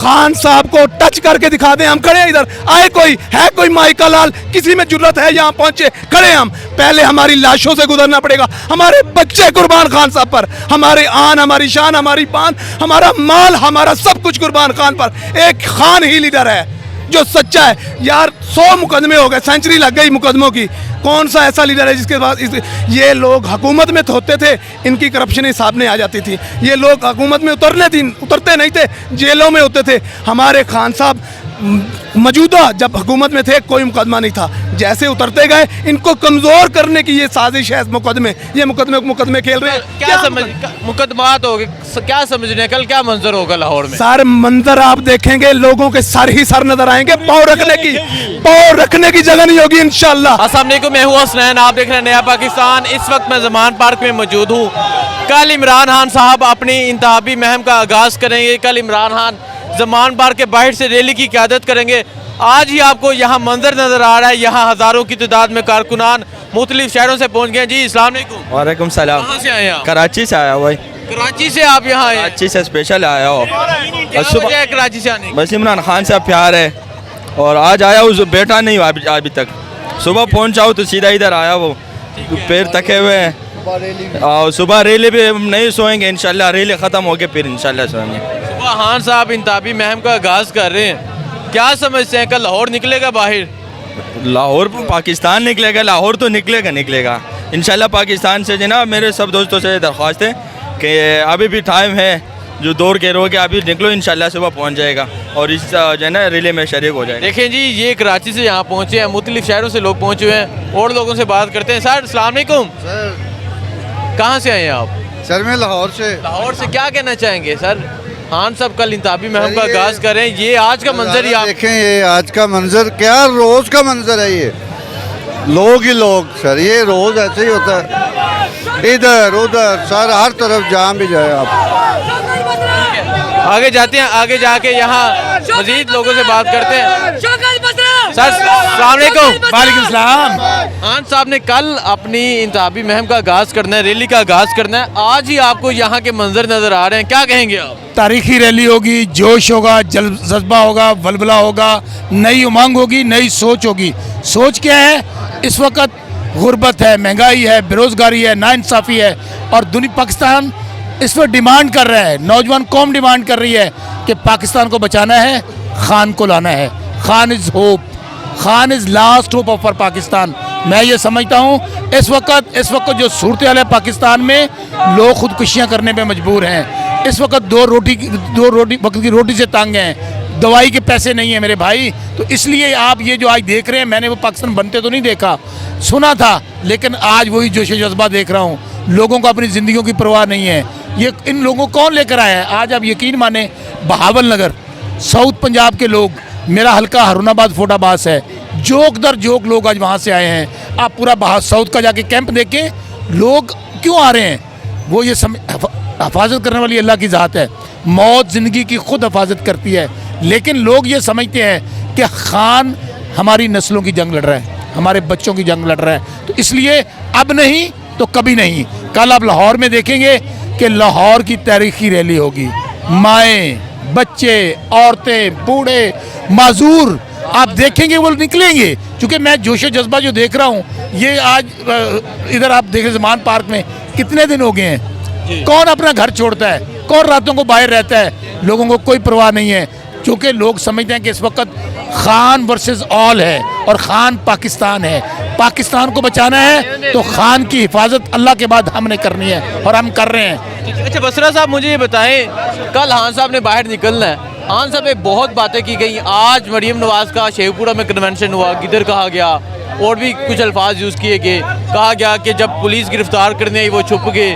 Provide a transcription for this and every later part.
खान साहब को टच करके दिखा दें, हम खड़े हैं इधर, आए कोई है, कोई माइका लाल, किसी में जुर्रत है यहाँ पहुंचे, खड़े हैं हम। पहले हमारी लाशों से गुजरना पड़ेगा, हमारे बच्चे कुर्बान खान साहब पर, हमारे आन, हमारी शान, हमारी पान, हमारा माल, हमारा सब कुछ कुर्बान खान पर। एक खान ही लीडर है जो सच्चा है। यार 100 मुकदमे हो गए, सेंचुरी लग गई मुकदमों की, कौन सा ऐसा लीडर है जिसके पास ये लोग हुकूमत में होते थे, इनकी करप्शन सामने आ जाती थी। ये लोग हुकूमत में उतरते नहीं थे, जेलों में होते थे। हमारे खान साहब मौजूदा जब हुकूमत में थे कोई मुकदमा नहीं था, जैसे उतरते गए इनको कमज़ोर करने की ये साजिश है। ये मुकदमे खेल रहे हैं। क्या समझ मुकदमात हो गए, क्या समझने कल क्या मंजर होगा लाहौर में? सर मंजर आप देखेंगे, लोगों के सर ही सर नजर आएंगे, पाँव रखने की जगह नहीं होगी इंशाल्लाह। अस्सलाम वालेकुम, मैं हूँ हसनैन, आप देख रहे हैं नया पाकिस्तान। इस वक्त मैं ज़मान पार्क में मौजूद हूँ। कल इमरान खान साहब अपनी इंतखाबी मुहिम का आगाज़ करेंगे। कल इमरान खान ज़मान पार्क के बाहर से रैली की क़यादत करेंगे। आज ही आपको यहाँ मंजर नज़र आ रहा है, यहाँ हज़ारों की तादाद में कारकुनान मुख्तलिफ शहरों से पहुँच गए। जी अस्सलाम वालेकुम। वालेकुम सलाम। कहाँ से आए आप? कराची से आया हुआ। कराची से आप यहाँ आए? कराची से स्पेशल आया हो। क्या वजह है कराची से आने की? बस इमरान खान से प्यार है और आज आया हूँ, बेटा नहीं हुआ अभी तक। सुबह पहुँचा हूँ तो सीधा इधर आया, वो पैर थके हुए हैं। और सुबह रैली पे नहीं सोएंगे इंशाल्लाह, रैली ख़त्म हो गए फिर इंशाल्लाह सोएंगे। सुबह खान साहब इंतखाबी मुहिम का आगाज़ कर रहे हैं, क्या समझते हैं कल लाहौर निकलेगा बाहर? लाहौर पाकिस्तान निकलेगा, लाहौर तो निकलेगा इंशाल्लाह पाकिस्तान से। जनाब मेरे सब दोस्तों से दरख्वास्त है कि अभी भी टाइम है, जो दौड़ के रोके अभी निकलो, इंशाल्लाह सुबह पहुंच जाएगा और इस जो है ना रैली में शरीक हो जाएगा। देखें जी, ये कराची से यहाँ पहुँचे हैं, मुख्तलिफ शहरों से लोग पहुँचे हुए हैं और लोगों से बात करते हैं। सर अस्सलाम वालेकुम। सर कहाँ से आए हैं आप? सर मैं लाहौर से। लाहौर से क्या कहना चाहेंगे सर? खान साहब कल इंतखाबी मुहिम का आगाज़ करें, ये आज का मंजर ही आप देखें, ये आज का मंजर क्या रोज़ का मंजर है। ये लोग ही लोग सर, ये रोज़ ऐसे ही होता है, इधर उधर सर हर तरफ जहाँ भी जाए आप। आगे जाते हैं, आगे जाके यहाँ मजीद लोगों से बात करते हैं। सर अस्सलाम वालेकुम। वालेकुम सलाम। खान साहब ने कल अपनी इंतखाबी मुहिम का आगाज़ करना है, रैली का आगाज़ करना है, आज ही आपको यहाँ के मंजर नज़र आ रहे हैं, क्या कहेंगे आप? तारीखी रैली होगी, जोश होगा, जज्बा होगा, वलवला होगा, नई उमंग होगी, नई सोच होगी। सोच क्या है? इस वक्त गुर्बत है, महंगाई है, बेरोजगारी है, नाइंसाफ़ी है और दुनिया पाकिस्तान इस पर डिमांड कर रहा है, नौजवान कौम डिमांड कर रही है कि पाकिस्तान को बचाना है, खान को लाना है। Khan is hope, Khan is last hope for Pakistan. मैं ये समझता हूँ इस वक्त जो सूरत हाल है पाकिस्तान में, लोग खुदकुशियाँ करने पे मजबूर हैं। इस वक्त दो रोटी वक्त की रोटी से तंग हैं, दवाई के पैसे नहीं हैं मेरे भाई। तो इसलिए आप ये जो आज देख रहे हैं, मैंने वो पाकिस्तान बनते तो नहीं देखा, सुना था, लेकिन आज वही जोश जज्बा देख रहा हूँ। लोगों को अपनी ज़िंदगियों की परवाह नहीं है। ये इन लोगों को कौन लेकर आया है? आज आप यकीन माने, बहावल नगर, साउथ पंजाब के लोग, मेरा हल्का हरुणाबाद फोटाबास है, जोक दर जोक लोग आज वहाँ से आए हैं। आप पूरा साउथ का जाके कैंप देखें, लोग क्यों आ रहे हैं? वो ये हिफाजत करने वाली अल्लाह की ज़ात है, मौत ज़िंदगी की खुद हिफाजत करती है। लेकिन लोग ये समझते हैं कि खान हमारी नस्लों की जंग लड़ रहा है, हमारे बच्चों की जंग लड़ रहा है। तो इसलिए अब नहीं तो कभी नहीं। कल आप लाहौर में देखेंगे कि लाहौर की तारीखी रैली होगी, माएँ, बच्चे, औरतें, बूढ़े, माजूर, आप देखेंगे वो निकलेंगे। क्योंकि मैं जोश जज्बा जो देख रहा हूँ, ये आज इधर आप देखें ज़मान पार्क में कितने दिन हो गए हैं, कौन अपना घर छोड़ता है, कौन रातों को बाहर रहता है? लोगों को कोई परवाह नहीं है, क्योंकि लोग समझते हैं कि इस वक्त खान वर्सेस ऑल है और खान पाकिस्तान है। पाकिस्तान को बचाना है तो खान की हिफाजत अल्लाह के बाद हमने करनी है और हम कर रहे हैं। अच्छा बसरा साहब, मुझे ये बताएं, कल खान साहब ने बाहर निकलना है, खान साहब ने बहुत बातें की गई। आज मरीम नवाज़ का शेखपुरा में कन्वेंशन हुआ, किधर कहा गया और भी कुछ अल्फाज यूज़ किए गए, कहा गया कि जब पुलिस गिरफ्तार करने आई वो छुप गए।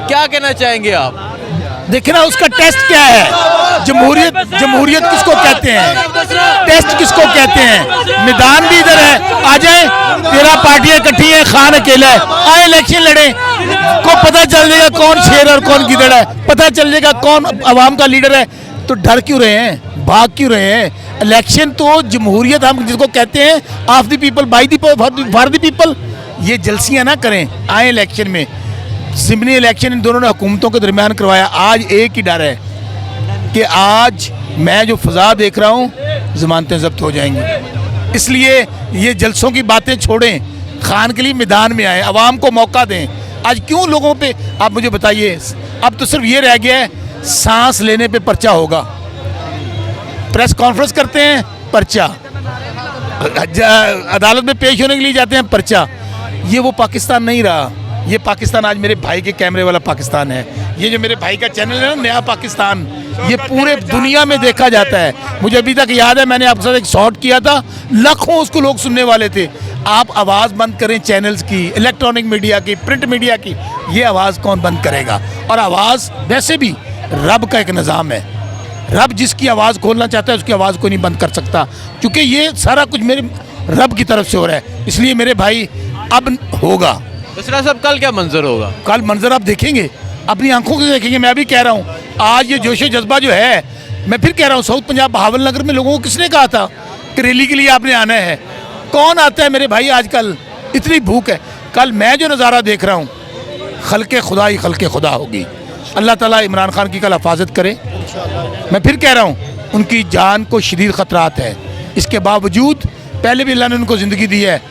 क्या कहना चाहेंगे आप? देखना उसका टेस्ट क्या है। जमहूरियत किसको कहते हैं, टेस्ट किसको कहते हैं? मैदान भी इधर है, आ जाए, 13 पार्टियां इकट्ठी हैं, खान अकेला है, आए इलेक्शन लड़े, को पता चल जाएगा कौन शेर और कौन गिदड़ है, पता चल जाएगा कौन अवाम का लीडर है। तो डर क्यों रहे हैं, भाग क्यों रहे हैं? इलेक्शन तो जमहूरियत हम जिसको कहते हैं, of the people, by the for the people. ये जलसियाँ ना करें, आए इलेक्शन में। ज़िमनी इलेक्शन इन दोनों ने हुकूमतों के दरमियान करवाया। आज एक ही डर है, कि आज मैं जो फ़ज़ा देख रहा हूँ ज़मानतें ज़ब्त हो जाएंगी। इसलिए ये जलसों की बातें छोड़ें, खान के लिए मैदान में आए, आवाम को मौका दें। आज क्यों लोगों पे, आप मुझे बताइए, अब तो सिर्फ ये रह गया है सांस लेने पे पर्चा होगा, प्रेस कॉन्फ्रेंस करते हैं पर्चा, अदालत में पेश होने के लिए जाते हैं पर्चा। ये वो पाकिस्तान नहीं रहा। ये पाकिस्तान आज मेरे भाई के कैमरे वाला पाकिस्तान है। ये जो मेरे भाई का चैनल है ना, नया पाकिस्तान, ये पूरे दुनिया में देखा जाता है। मुझे अभी तक याद है, मैंने आपके साथ एक शॉर्ट किया था, लाखों उसको लोग सुनने वाले थे। आप आवाज़ बंद करें चैनल्स की, इलेक्ट्रॉनिक मीडिया की, प्रिंट मीडिया की, ये आवाज़ कौन बंद करेगा? और आवाज़ वैसे भी रब का एक निज़ाम है। रब जिसकी आवाज़ खोलना चाहता है उसकी आवाज़ को नहीं बंद कर सकता, क्योंकि ये सारा कुछ मेरे रब की तरफ से हो रहा है। इसलिए मेरे भाई अब होगा। बसरा साहब, कल क्या मंजर होगा? कल मंजर आप देखेंगे, अपनी आंखों से देखेंगे। मैं अभी कह रहा हूँ, आज ये जोश जज्बा जो है, मैं फिर कह रहा हूँ, साउथ पंजाब बहावल नगर में लोगों को किसने कहा था कि रैली के लिए आपने आना है? कौन आता है मेरे भाई? आजकल इतनी भूख है। कल मैं जो नज़ारा देख रहा हूँ, खल्के खुदा ही खल्के खुदा होगी। अल्लाह ताला इमरान खान की कल हिफाजत करे। मैं फिर कह रहा हूँ, उनकी जान को शदीद ख़तरात है। इसके बावजूद पहले भी अल्लाह ने उनको ज़िंदगी दी है।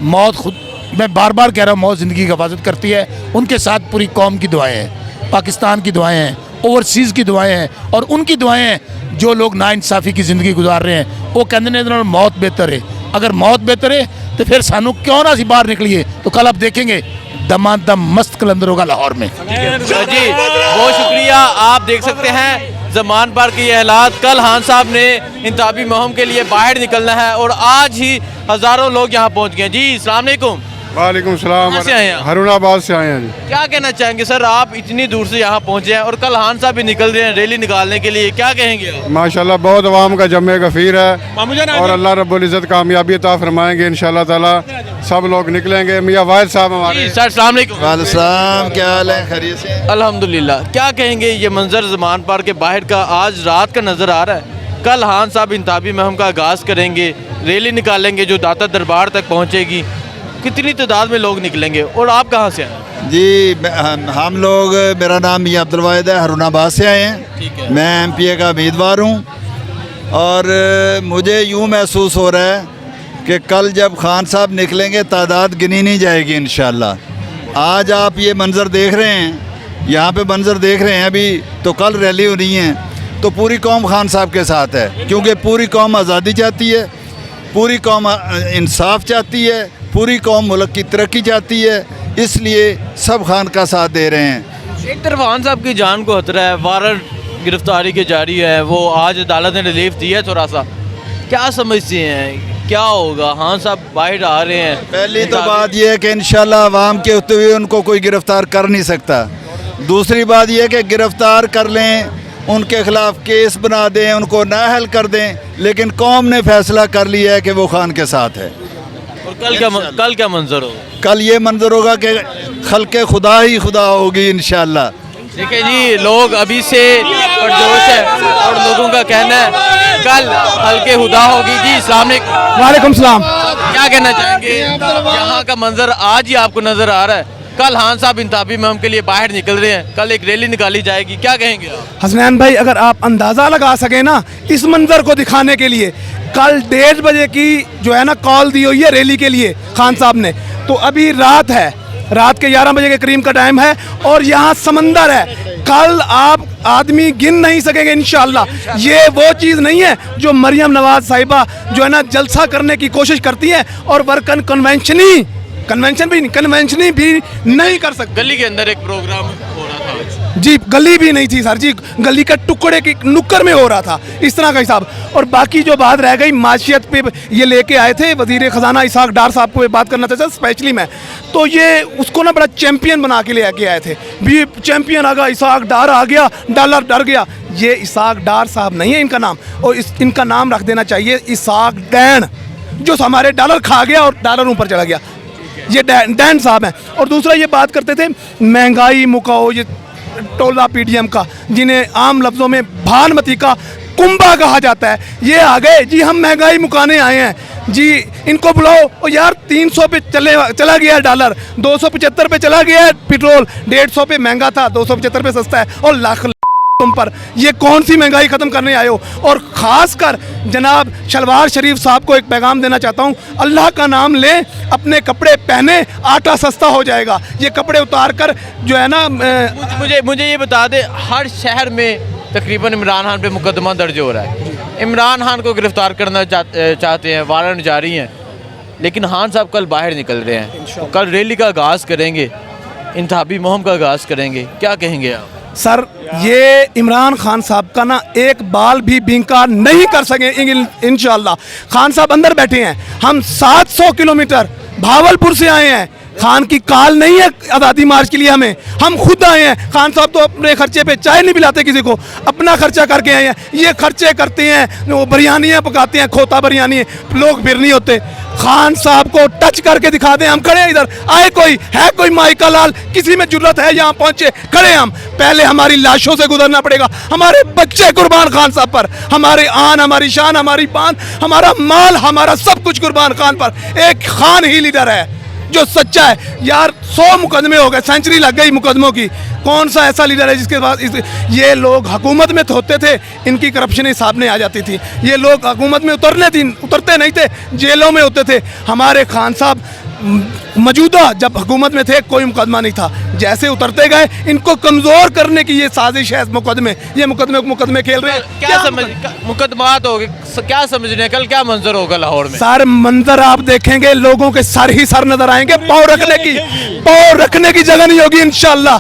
मौत खुद, मैं बार बार कह रहा हूँ, मौत ज़िंदगी की हिफाजत करती है। उनके साथ पूरी कौम की दुआएं हैं, पाकिस्तान की दुआएं हैं, ओवरसीज़ की दुआएं हैं, और उनकी दुआएं हैं जो लोग नाइंसाफ़ी की ज़िंदगी गुजार रहे हैं। वो कहते हैं मौत बेहतर है। अगर मौत बेहतर है तो फिर सानू क्यों ना सी बाहर निकलिए। तो कल आप देखेंगे दमादम मस्त कलंदर होगा लाहौर में। जी बहुत शुक्रिया। आप देख सकते हैं ज़मान पार्क के ये हालात। कल खान साहब ने इंतखाबी मुहिम के लिए बाहर निकलना है और आज ही हज़ारों लोग यहाँ पहुँच गए। जी अस्सलाम वालेकुम। वालेकुम सलाम। कहाँ से आए हैं आप? हरुणाबाद से आए हैं जी। क्या कहना चाहेंगे सर, आप इतनी दूर से यहाँ पहुँचे हैं और कल खान साहब भी निकल रहे हैं रैली निकालने के लिए, क्या कहेंगे आप? माशाल्लाह बहुत अवाम का जमे गफ़ीर है और अल्लाह रब्बुल इज़्ज़त कामयाबी अता फरमाएंगे इंशाल्लाह ताला। सब लोग निकलेंगे। मियाँ वाहिद साहब हमारे। सर अस्सलाम वालेकुम। वालेकुम, क्या हाल है? खैरियत से? अल्हम्दुलिल्लाह। क्या कहेंगे, ये मंजर ज़मान पार्क के बाहर का आज रात का नज़र आ रहा है। कल खान साहब इंतखाबी मुहिम का आगाज़ करेंगे, रैली निकालेंगे जो दाता दरबार तक पहुँचेगी। कितनी तादाद में लोग निकलेंगे और आप कहाँ से आए? जी हम लोग, मेरा नाम मियाँ अब्दुल वाहिद है, हरुणाबाद से आए हैं। मैं MPA का उम्मीदवार हूँ और मुझे यूँ महसूस हो रहा है कि कल जब खान साहब निकलेंगे तादाद गिनी नहीं जाएगी इंशाल्लाह। आज आप ये मंज़र देख रहे हैं, यहाँ पे मंज़र देख रहे हैं अभी, तो कल रैली हो रही है तो पूरी कौम खान साहब के साथ है, क्योंकि पूरी कौम आज़ादी चाहती है, पूरी कौम इंसाफ चाहती है, पूरी कौम मुल्क की तरक्की चाहती है, इसलिए सब खान का साथ दे रहे हैं। एक तरफ खान साहब की जान को खतरा है, वारंट गिरफ्तारी के जारी है, वो आज अदालत ने रिलीफ दिया है थोड़ा सा। क्या समझते हैं क्या होगा? खान साहब बाहर आ रहे हैं। पहली तो बात यह है कि इंशाल्लाह अवाम के होते हुए उनको कोई गिरफ़्तार कर नहीं सकता। दूसरी बात यह है कि गिरफ़्तार कर लें, उनके ख़िलाफ़ केस बना दें, उनको नाअहल कर दें, लेकिन कौम ने फैसला कर लिया है कि वो खान के साथ है। और कल क्या मंजर होगा? कल ये मंजर होगा कि खल्के खुदा ही खुदा होगी इंशाल्लाह। देखिए जी, लोग अभी से पुरजोश है और लोगों का कहना है कल हल्के खुदा होगी। जी अस्सलाम वालेकुम सलाम। क्या कहना चाहेंगे? यहाँ का मंजर आज ही आपको नजर आ रहा है। कल खान साहब इंतखाबी मुहिम के लिए बाहर निकल रहे हैं, कल एक रैली निकाली जाएगी, क्या कहेंगे आप? हसनैन भाई, अगर आप अंदाज़ा लगा सके ना इस मंजर को दिखाने के लिए, कल 1:30 बजे की जो है ना कॉल दी हुई है रैली के लिए खान साहब ने, तो अभी रात है, रात के 11 बजे के करीब का टाइम है और यहाँ समंदर है। कल आप आदमी गिन नहीं सकेंगे इंशाल्लाह। ये वो चीज़ नहीं है जो मरियम नवाज साहिबा जो है ना जलसा करने की कोशिश करती हैं और वर्कन कन्वेंशन भी नहीं कर सकते। गली के अंदर एक प्रोग्राम हो रहा था आज। जी गली भी नहीं थी सर जी, गली का टुकड़े की नुक्कड़ में हो रहा था, इस तरह का हिसाब। और बाकी जो बात रह गई माशियत पे, ये लेके आए थे वज़ीर ख़जाना इसहाक डार साहब को, ये बात करना चाहता स्पेशली मैं, तो ये उसको ना बड़ा चैम्पियन बना के लेके आए थे। भी चैम्पियन आ गया, इसहाक डार आ गया, डॉलर डर गया। ये इसहाक डार साहब नहीं है इनका नाम, और इनका नाम रख देना चाहिए इसहाक डैन, जो हमारे डॉलर खा गया और डॉलर ऊपर चला गया। ये डैन साहब हैं। और दूसरा ये बात करते थे महंगाई मुकाओ, ये टोला PDM का, जिन्हें आम लफ्ज़ों में भानमती का कुंभा कहा जाता है, ये आ गए जी, हम महंगाई मुकाने आए हैं जी, इनको बुलाओ। और यार 300 पे चला गया है डॉलर, 275 पे चला गया है पेट्रोल, 150 पे महंगा था, 275 पे सस्ता है, और लाख तुम पर ये कौन सी महंगाई ख़त्म करने आए हो। और ख़ासकर जनाब शलवार शरीफ साहब को एक पैगाम देना चाहता हूँ, अल्लाह का नाम लें, अपने कपड़े पहने, आटा सस्ता हो जाएगा। ये कपड़े उतार कर जो है ना मुझे ये बता दें, हर शहर में तकरीबन इमरान खान पे मुकदमा दर्ज हो रहा है, इमरान खान को गिरफ्तार करना चाहते हैं, वारंट जारी हैं, लेकिन खान साहब कल बाहर निकल रहे हैं, तो कल रैली का आगाज़ करेंगे, इंतखाबी मुहिम का आगाज़ करेंगे, क्या कहेंगे आप? सर ये इमरान खान साहब का ना एक बाल भी बिंकार नहीं कर सके इंशाल्लाह। खान साहब अंदर बैठे हैं, हम 700 किलोमीटर भावलपुर से आए हैं, खान की काल नहीं है आज़ादी मार्च के लिए, हम खुद आए हैं। खान साहब तो अपने खर्चे पे चाय नहीं पिलाते किसी को, अपना खर्चा करके आए हैं, ये खर्चे करते हैं, वो बिरयानियाँ पकाते हैं, खोता बिरयानी, लोग फिर नहीं होते। खान साहब को टच करके दिखा दें, हम खड़े हैं इधर, आए कोई है, कोई माइका लाल, किसी में जुर्रत है यहाँ पहुँचे, खड़े हम, पहले हमारी लाशों से गुजरना पड़ेगा, हमारे बच्चे कुर्बान खान साहब पर, हमारे आन, हमारी शान, हमारी पान, हमारा माल, हमारा सब कुछ कुर्बान खान पर। एक खान ही लीडर है जो सच्चा है। यार 100 मुकदमे हो गए, सेंचुरी लग गई मुकदमों की, कौन सा ऐसा लीडर है जिसके पास ये लोग हुकूमत में होते थे, इनकी करप्शन सामने आ जाती थी, ये लोग हुकूमत में उतरते नहीं थे, जेलों में होते थे। हमारे खान साहब मौजूदा जब हुकूमत में थे कोई मुकदमा नहीं था, जैसे उतरते गए इनको कमज़ोर करने की ये साजिश है, मुकदमे खेल रहे हैं। क्या समझ मुकदमात हो गए, क्या समझने कल क्या मंजर होगा लाहौर में? सारे मंजर आप देखेंगे, लोगों के सर ही सर नजर आएंगे, पाँव रखने की जगह नहीं होगी इंशाल्लाह।